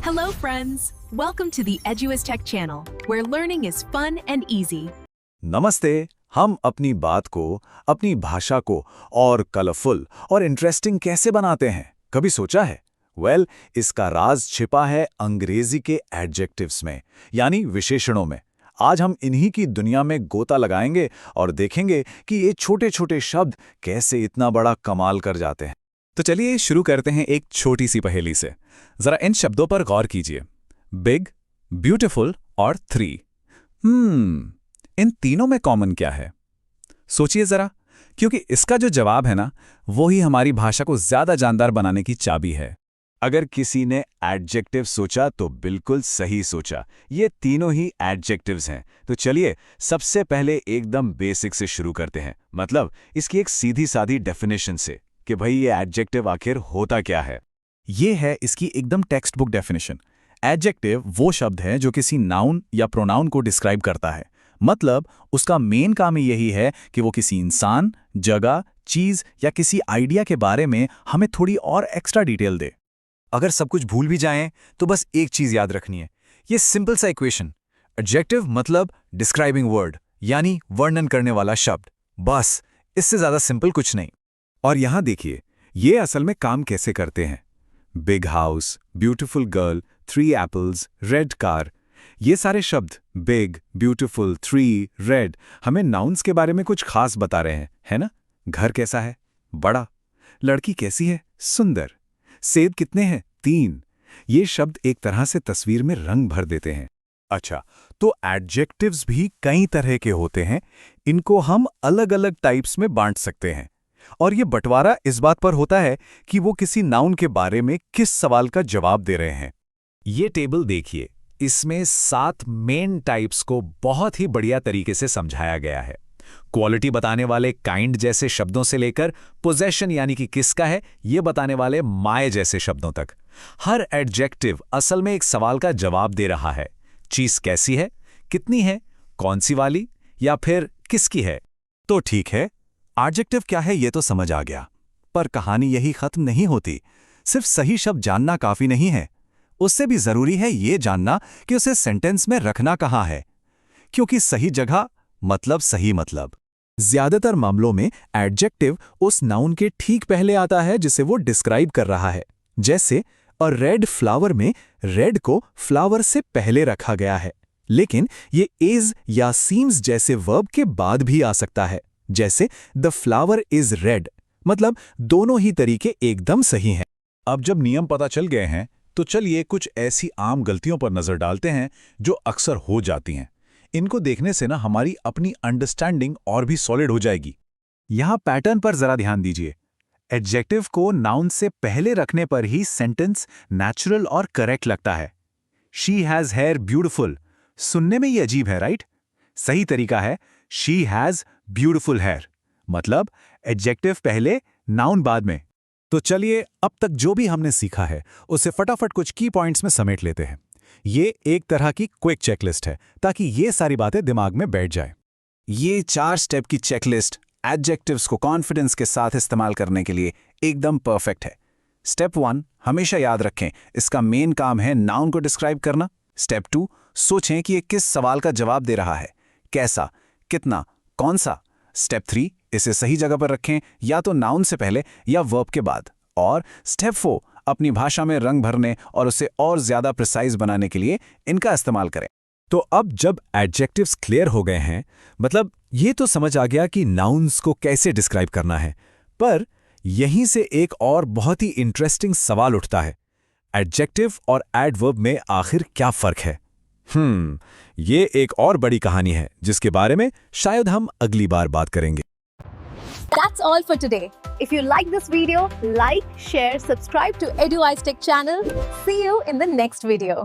Hello friends! Welcome to the Eduis Tech channel, where learning is fun and easy. नमस्ते। हम अपनी बात को, अपनी भाषा को और कलरफुल और इंटरेस्टिंग कैसे बनाते हैं, कभी सोचा है? इसका राज छिपा है अंग्रेजी के एडजेक्टिव्स में, यानी विशेषणों में। आज हम इन्हीं की दुनिया में गोता लगाएंगे और देखेंगे कि ये छोटे-छोटे शब्द कैसे इतना बड़ा कमाल कर जाते हैं। तो चलिए शुरू करते हैं एक छोटी सी पहेली से। जरा इन शब्दों पर गौर कीजिए, बिग, ब्यूटीफुल और थ्री। इन तीनों में कॉमन क्या है? सोचिए जरा, क्योंकि इसका जो जवाब है ना, वो ही हमारी भाषा को ज्यादा जानदार बनाने की चाबी है। अगर किसी ने एडजेक्टिव सोचा तो बिल्कुल सही सोचा। ये तीनों ही एडजेक्टिव्स हैं। तो चलिए सबसे पहले एकदम बेसिक से शुरू करते हैं, मतलब इसकी एक सीधी सादी डेफिनेशन से कि भाई ये एडजेक्टिव आखिर होता क्या है। ये है इसकी एकदम टेक्स्ट बुक डेफिनेशन। एडजेक्टिव वो शब्द है जो किसी नाउन या प्रोनाउन को डिस्क्राइब करता है। मतलब उसका मेन काम ही यही है कि वो किसी इंसान, जगह, चीज या किसी आइडिया के बारे में हमें थोड़ी और एक्स्ट्रा डिटेल दे। अगर सब कुछ भूल भी जाएं तो बस एक चीज याद रखनी है, ये सिंपल सा इक्वेशन। एडजेक्टिव मतलब डिस्क्राइबिंग वर्ड, यानी वर्णन करने वाला शब्द। बस इससे ज्यादा सिंपल कुछ नहीं। और यहां देखिए, ये असल में काम कैसे करते हैं। Big house, beautiful girl, 3 apples, red car, ये सारे शब्द बिग, ब्यूटीफुल, 3, रेड हमें नाउन्स के बारे में कुछ खास बता रहे हैं, है ना? घर कैसा है? बड़ा। लड़की कैसी है? सुंदर। सेब कितने हैं? 3। ये शब्द एक तरह से तस्वीर में रंग भर देते हैं। अच्छा, तो एडजेक्टिव्स भी कई तरह के होते हैं। इनको हम अलग-अलग टाइप्स में बांट सकते हैं। और ये बंटवारा इस बात पर होता है कि वो किसी नाउन के बारे में किस सवाल का जवाब दे रहे हैं। ये टेबल देखिए, इसमें 7 मेन टाइप्स को बहुत ही बढ़िया तरीके से समझाया गया है। क्वालिटी बताने वाले काइंड जैसे शब्दों से लेकर पोजेशन यानी कि किसका है ये बताने वाले माय जैसे शब्दों तक। हर एडजेक्टिव असल में एक सवाल का जवाब दे रहा है। चीज कैसी है, कितनी है, कौन सी वाली, या फिर किसकी है। तो ठीक है, एडजेक्टिव क्या है ये तो समझ आ गया, पर कहानी यही खत्म नहीं होती। सिर्फ सही शब्द जानना काफी नहीं है, उससे भी जरूरी है ये जानना कि उसे सेंटेंस में रखना कहाँ है, क्योंकि सही जगह मतलब सही मतलब। ज्यादातर मामलों में एडजेक्टिव उस नाउन के ठीक पहले आता है जिसे वो डिस्क्राइब कर रहा है। जैसे अ रेड फ्लावर में रेड को फ्लावर से पहले रखा गया है, लेकिन ये इज या सीम्स जैसे वर्ब के बाद भी आ सकता है। जैसे द फ्लावर इज रेड, मतलब दोनों ही तरीके एकदम सही हैं। अब जब नियम पता चल गए हैं तो चलिए कुछ ऐसी आम गलतियों पर नजर डालते हैं जो अक्सर हो जाती हैं। इनको देखने से ना हमारी अपनी अंडरस्टैंडिंग और भी सॉलिड हो जाएगी। यहां पैटर्न पर जरा ध्यान दीजिए। एडजेक्टिव को नाउन से पहले रखने पर ही सेंटेंस नेचुरल और करेक्ट लगता है। शी हैज हेयर ब्यूटिफुल, सुनने में ये अजीब है, राइट? सही तरीका है शी हैज ब्यूटिफुल हेयर, मतलब एडजेक्टिव पहले, नाउन बाद में। तो चलिए अब तक जो भी हमने सीखा है उसे फटाफट कुछ की पॉइंट्स में समेट लेते हैं। ये एक तरह की क्विक चेकलिस्ट है ताकि ये सारी बातें दिमाग में बैठ जाए। ये 4 स्टेप की चेकलिस्ट एडजेक्टिव्स को कॉन्फिडेंस के साथ इस्तेमाल करने के लिए एकदम परफेक्ट है। स्टेप 1 हमेशा याद रखें, इसका मेन काम है नाउन को डिस्क्राइब करना। स्टेप 2 सोचें कि ये किस सवाल का जवाब दे रहा है, कैसा, कितना, कौन सा। स्टेप 3 इसे सही जगह पर रखें, या तो नाउन से पहले या वर्ब के बाद। और स्टेप 4 अपनी भाषा में रंग भरने और उसे और ज्यादा प्रिसाइज बनाने के लिए इनका इस्तेमाल करें। तो अब जब एडजेक्टिव्स क्लियर हो गए हैं, मतलब ये तो समझ आ गया कि नाउन्स को कैसे डिस्क्राइब करना है, पर यहीं से एक और बहुत ही इंटरेस्टिंग सवाल उठता है, एडजेक्टिव और एडवर्ब में आखिर क्या फर्क है? ये एक और बड़ी कहानी है जिसके बारे में शायद हम अगली बार बात करेंगे। That's all for today. If you like this video, like, share, subscribe to Eduis Tech channel. See you in the next video.